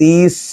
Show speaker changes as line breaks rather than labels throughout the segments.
30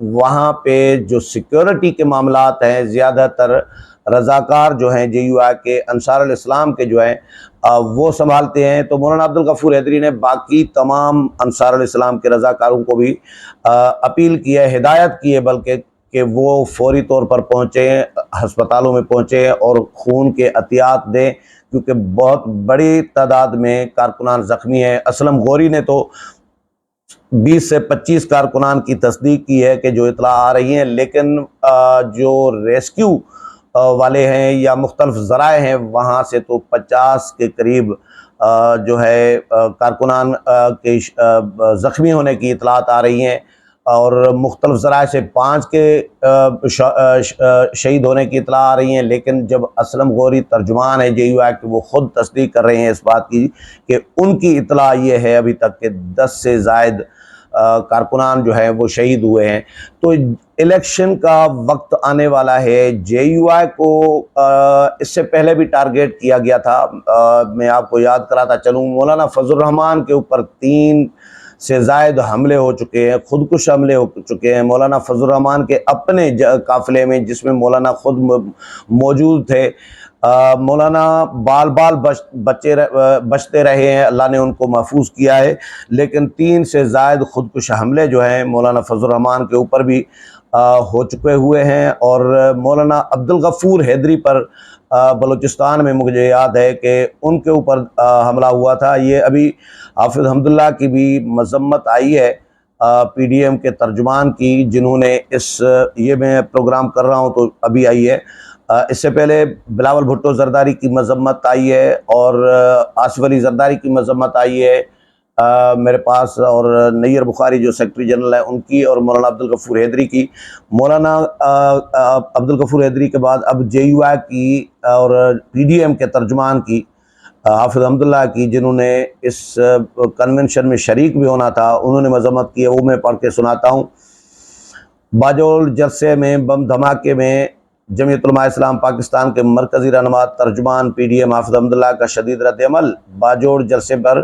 وہاں پہ جو سیکیورٹی کے معاملات ہیں زیادہ تر رضاکار جو ہیں JUI کے انصار الاسلام کے جو ہیں وہ سنبھالتے ہیں۔ تو مولانا عبدالغفور حیدری نے باقی تمام انصار الاسلام کے رضاکاروں کو بھی اپیل کی ہے، ہدایت کی ہے بلکہ، کہ وہ فوری طور پر پہنچیں، ہسپتالوں میں پہنچیں اور خون کے عطیات دیں، کیونکہ بہت بڑی تعداد میں کارکنان زخمی ہیں۔ اسلم غوری نے تو 20 سے 25 کارکنان کی تصدیق کی ہے کہ جو اطلاع آ رہی ہیں، لیکن جو ریسکیو والے ہیں یا مختلف ذرائع ہیں وہاں سے تو 50 کے قریب جو ہے کارکنان کے زخمی ہونے کی اطلاعات آ رہی ہیں، اور مختلف ذرائع سے 5 کے شہید ہونے کی اطلاع آ رہی ہیں۔ لیکن جب اسلم غوری ترجمان ہے JUI کے، وہ خود تصدیق کر رہے ہیں اس بات کی کہ ان کی اطلاع یہ ہے ابھی تک کہ 10 سے زائد کارکنان جو ہیں وہ شہید ہوئے ہیں۔ تو الیکشن کا وقت آنے والا ہے، JUI کو اس سے پہلے بھی ٹارگیٹ کیا گیا تھا۔ میں آپ کو یاد کراتا چلوں، مولانا فضل الرحمان کے اوپر 3 سے زائد حملے ہو چکے ہیں، خودکش حملے ہو چکے ہیں۔ مولانا فضل الرحمان کے اپنے قافلے میں، جس میں مولانا خود موجود تھے، مولانا بال بچتے رہے ہیں، اللہ نے ان کو محفوظ کیا ہے، لیکن 3 سے زائد خودکش حملے جو ہیں مولانا فضل الرحمان کے اوپر بھی ہو چکے ہوئے ہیں۔ اور مولانا عبدالغفور حیدری پر بلوچستان میں مجھے یاد ہے کہ ان کے اوپر حملہ ہوا تھا۔ یہ ابھی حافظ حمداللہ کی بھی مذمت آئی ہے، PDM کے ترجمان کی، جنہوں نے یہ میں پروگرام کر رہا ہوں تو ابھی آئی ہے۔ اس سے پہلے بلاول بھٹو زرداری کی مذمت آئی ہے، اور آصف علی زرداری کی مذمت آئی ہے میرے پاس، اور نیر بخاری جو سیکرٹری جنرل ہے ان کی، اور مولانا عبدالغفور حیدری کی۔ مولانا عبدالغفور حیدری کے بعد اب JUI کی اور PDM کے ترجمان کی، حافظ حمداللہ کی، جنہوں نے اس کنونشن میں شریک بھی ہونا تھا، انہوں نے مذمت کی ہے، وہ میں پڑھ کے سناتا ہوں۔ باجوڑ جلسے میں بم دھماکے میں جمعیت علماء اسلام پاکستان کے مرکزی رہنما ترجمان PDM حافظ حمداللہ کا شدید رد عمل۔ باجوڑ جلسے پر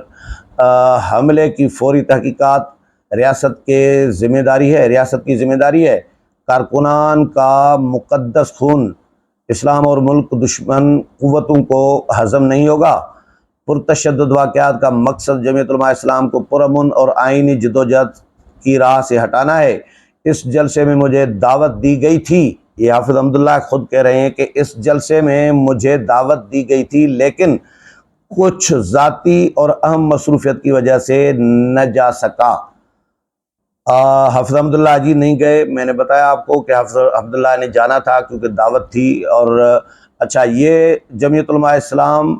حملے کی فوری تحقیقات ریاست کی ذمہ داری ہے۔ کارکنان کا مقدس خون اسلام اور ملک دشمن قوتوں کو ہضم نہیں ہوگا۔ پرتشدد واقعات کا مقصد جمعیت علماء اسلام کو پرامن اور آئینی جدوجہد کی راہ سے ہٹانا ہے۔ اس جلسے میں مجھے دعوت دی گئی تھی، یہ حافظ حمداللہ خود کہہ رہے ہیں کہ اس جلسے میں مجھے دعوت دی گئی تھی، لیکن کچھ ذاتی اور اہم مصروفیت کی وجہ سے نہ جا سکا۔ حافظ حمداللہ جی نہیں گئے، میں نے بتایا آپ کو کہ حافظ حمداللہ نے جانا تھا کیونکہ دعوت تھی۔ اور اچھا، یہ جمعیت علماء اسلام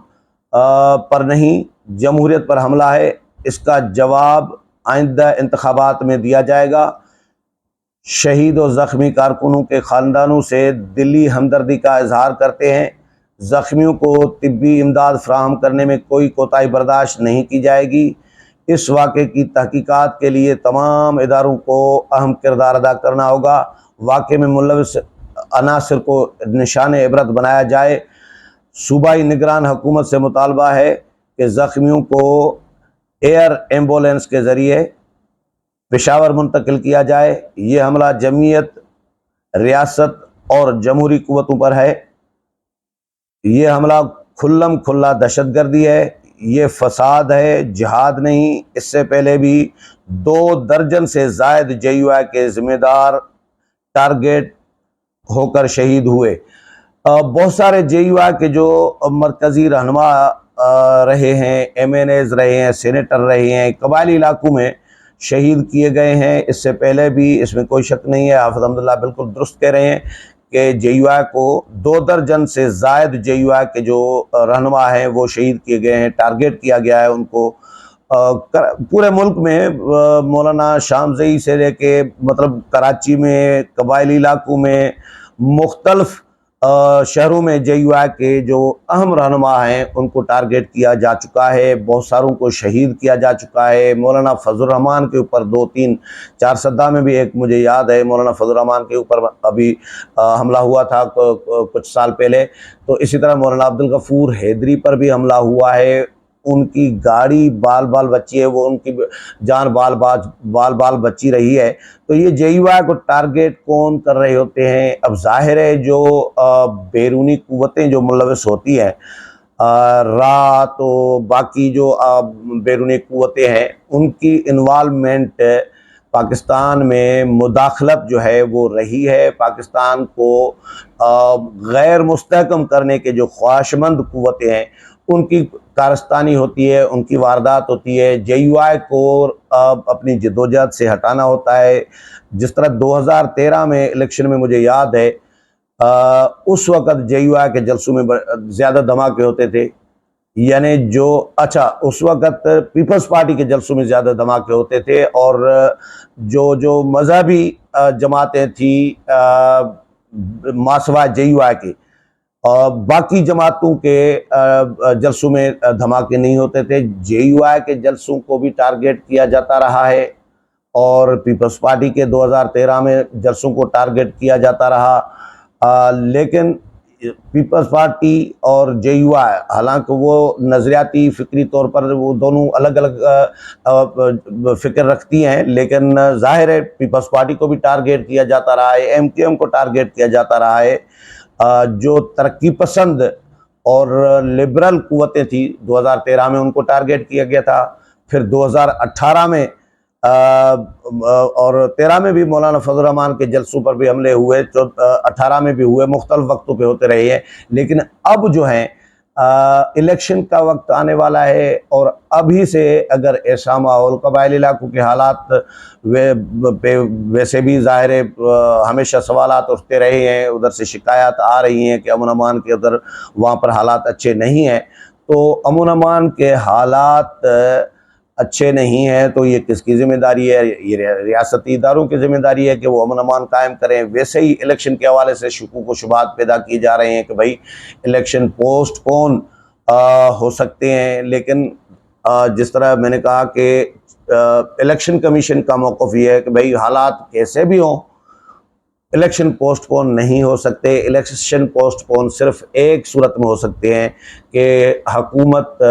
پر نہیں، جمہوریت پر حملہ ہے، اس کا جواب آئندہ انتخابات میں دیا جائے گا۔ شہید و زخمی کارکنوں کے خاندانوں سے دلی ہمدردی کا اظہار کرتے ہیں۔ زخمیوں کو طبی امداد فراہم کرنے میں کوئی کوتاہی برداشت نہیں کی جائے گی۔ اس واقعے کی تحقیقات کے لیے تمام اداروں کو اہم کردار ادا کرنا ہوگا۔ واقعے میں ملوث عناصر کو نشان عبرت بنایا جائے۔ صوبائی نگران حکومت سے مطالبہ ہے کہ زخمیوں کو ایئر ایمبولینس کے ذریعے پشاور منتقل کیا جائے۔ یہ حملہ جمعیت، ریاست اور جمہوری قوتوں پر ہے۔ یہ حملہ کھلم کھلا دہشت گردی ہے، یہ فساد ہے، جہاد نہیں۔ اس سے پہلے بھی 2 درجن سے زائد JUI کے ذمہ دار ٹارگیٹ ہو کر شہید ہوئے۔ بہت سارے JUI کے جو مرکزی رہنما رہے ہیں، MNAs رہے ہیں، سینیٹر رہے ہیں، قبائلی علاقوں میں شہید کیے گئے ہیں اس سے پہلے بھی، اس میں کوئی شک نہیں ہے۔ حافظ حمداللہ بالکل درست کہہ رہے ہیں کہ JUI کو 2 درجن سے زائد JUI کے جو رہنما ہیں وہ شہید کیے گئے ہیں، ٹارگیٹ کیا گیا ہے ان کو پورے ملک میں۔ مولانا شامزئی سے لے کے مطلب کراچی میں، قبائلی علاقوں میں، مختلف شہروں میں JUI کے جو اہم رہنما ہیں ان کو ٹارگیٹ کیا جا چکا ہے، بہت ساروں کو شہید کیا جا چکا ہے۔ مولانا فضل الرحمان کے اوپر 2 3 4 صدہ میں بھی ایک مجھے یاد ہے، مولانا فضل الرحمان کے اوپر ابھی حملہ ہوا تھا کچھ سال پہلے۔ تو اسی طرح مولانا عبدالغفور حیدری پر بھی حملہ ہوا ہے، ان کی گاڑی بال بال بچی ہے، وہ ان کی جان بال بال بچی رہی ہے۔ تو یہ جے یو آئی کو ٹارگیٹ کون کر رہے ہوتے ہیں؟ اب ظاہر ہے جو بیرونی قوتیں جو ملوث ہوتی ہیں، رات و باقی جو بیرونی قوتیں ہیں، ان کی انوالومنٹ پاکستان میں مداخلت جو ہے وہ رہی ہے۔ پاکستان کو غیر مستحکم کرنے کے جو خواہشمند قوتیں ہیں، ان کی کارستانی ہوتی ہے، ان کی واردات ہوتی ہے۔ جے یو آئی کو اپنی جدوجہد سے ہٹانا ہوتا ہے۔ جس طرح 2013 میں الیکشن میں مجھے یاد ہے، اس وقت جے یو آئی کے جلسوں میں زیادہ دھماکے ہوتے تھے، یعنی اس وقت پیپلز پارٹی کے جلسوں میں زیادہ دھماکے ہوتے تھے، اور جو مذہبی جماعتیں تھیں ماسوائے جے یو آئی کی، باقی جماعتوں کے جلسوں میں دھماکے نہیں ہوتے تھے۔ جے یو آئی کے جلسوں کو بھی ٹارگیٹ کیا جاتا رہا ہے، اور پیپلز پارٹی کے 2013 میں جلسوں کو ٹارگیٹ کیا جاتا رہا، لیکن پیپلز پارٹی اور جے یو آئی، حالانکہ وہ نظریاتی فکری طور پر وہ دونوں الگ الگ فکر رکھتی ہیں، لیکن ظاہر ہے پیپلز پارٹی کو بھی ٹارگیٹ کیا جاتا رہا ہے، ایم کیو ایم کو ٹارگیٹ کیا جاتا رہا ہے۔ جو ترقی پسند اور لبرل قوتیں تھیں 2013 میں ان کو ٹارگیٹ کیا گیا تھا، پھر 2018 میں اور 13 میں بھی مولانا فضل الرحمان کے جلسوں پر بھی حملے ہوئے، 18 میں بھی ہوئے، مختلف وقتوں پہ ہوتے رہے ہیں۔ لیکن اب جو ہیں الیکشن کا وقت آنے والا ہے، اور ابھی سے اگر ایسا ماحول، قبائلی علاقوں کے حالات ویسے بھی ظاہر ہے ہمیشہ سوالات اٹھتے رہے ہیں، ادھر سے شکایات آ رہی ہیں کہ امن امان کے ادھر وہاں پر حالات اچھے نہیں ہیں، تو امن امان کے حالات اچھے نہیں ہیں تو یہ کس کی ذمہ داری ہے؟ یہ ریاستی اداروں کی ذمہ داری ہے کہ وہ امن امان قائم کریں۔ ویسے ہی الیکشن کے حوالے سے شکوک و شبہات پیدا کیے جا رہے ہیں کہ بھائی الیکشن پوسٹ پون ہو سکتے ہیں، لیکن جس طرح میں نے کہا کہ الیکشن کمیشن کا موقف یہ ہے کہ بھائی حالات کیسے بھی ہوں، الیکشن پوسٹ پون نہیں ہو سکتے۔ الیکشن پوسٹ پون صرف ایک صورت میں ہو سکتے ہیں کہ حکومت،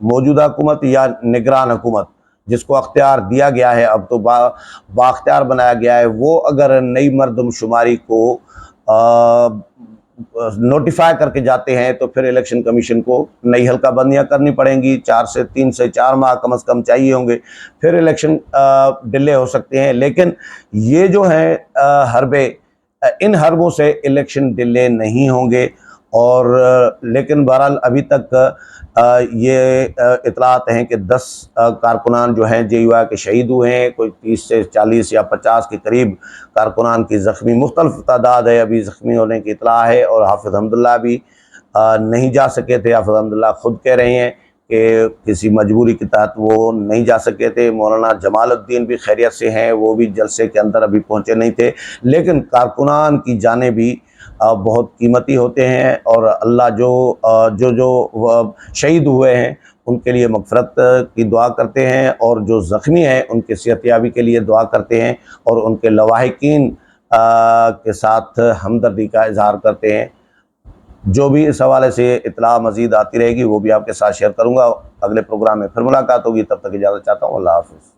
موجودہ حکومت یا نگران حکومت جس کو اختیار دیا گیا ہے، اب تو بااختیار بنایا گیا ہے، وہ اگر نئی مردم شماری کو نوٹیفائی کر کے جاتے ہیں تو پھر الیکشن کمیشن کو نئی حلقہ بندیاں کرنی پڑیں گی، 3 سے 4 ماہ کم از کم چاہیے ہوں گے، پھر الیکشن ڈیلے ہو سکتے ہیں۔ لیکن یہ جو ہیں حربے، ان حربوں سے الیکشن ڈیلے نہیں ہوں گے، اور لیکن بہرحال ابھی تک یہ اطلاعات ہیں کہ 10 کارکنان جو ہیں جے یو آئی کے شہید ہوئے ہیں، کوئی 30 سے 40 یا 50 کے قریب کارکنان کی زخمی، مختلف تعداد ہے ابھی زخمی ہونے کی اطلاع ہے، اور حافظ حمداللہ بھی نہیں جا سکے تھے۔ حافظ حمداللہ خود کہہ رہے ہیں کہ کسی مجبوری کے تحت وہ نہیں جا سکے تھے۔ مولانا جمال الدین بھی خیریت سے ہیں، وہ بھی جلسے کے اندر ابھی پہنچے نہیں تھے۔ لیکن کارکنان کی جانیں بھی بہت قیمتی ہوتے ہیں، اور اللہ جو شہید ہوئے ہیں ان کے لیے مغفرت کی دعا کرتے ہیں، اور جو زخمی ہیں ان کے صحت یابی کے لیے دعا کرتے ہیں، اور ان کے لواحقین کے ساتھ ہمدردی کا اظہار کرتے ہیں۔ جو بھی اس حوالے سے اطلاع مزید آتی رہے گی وہ بھی آپ کے ساتھ شیئر کروں گا۔ اگلے پروگرام میں پھر ملاقات ہوگی، تب تک اجازت چاہتا ہوں۔ اللہ حافظ۔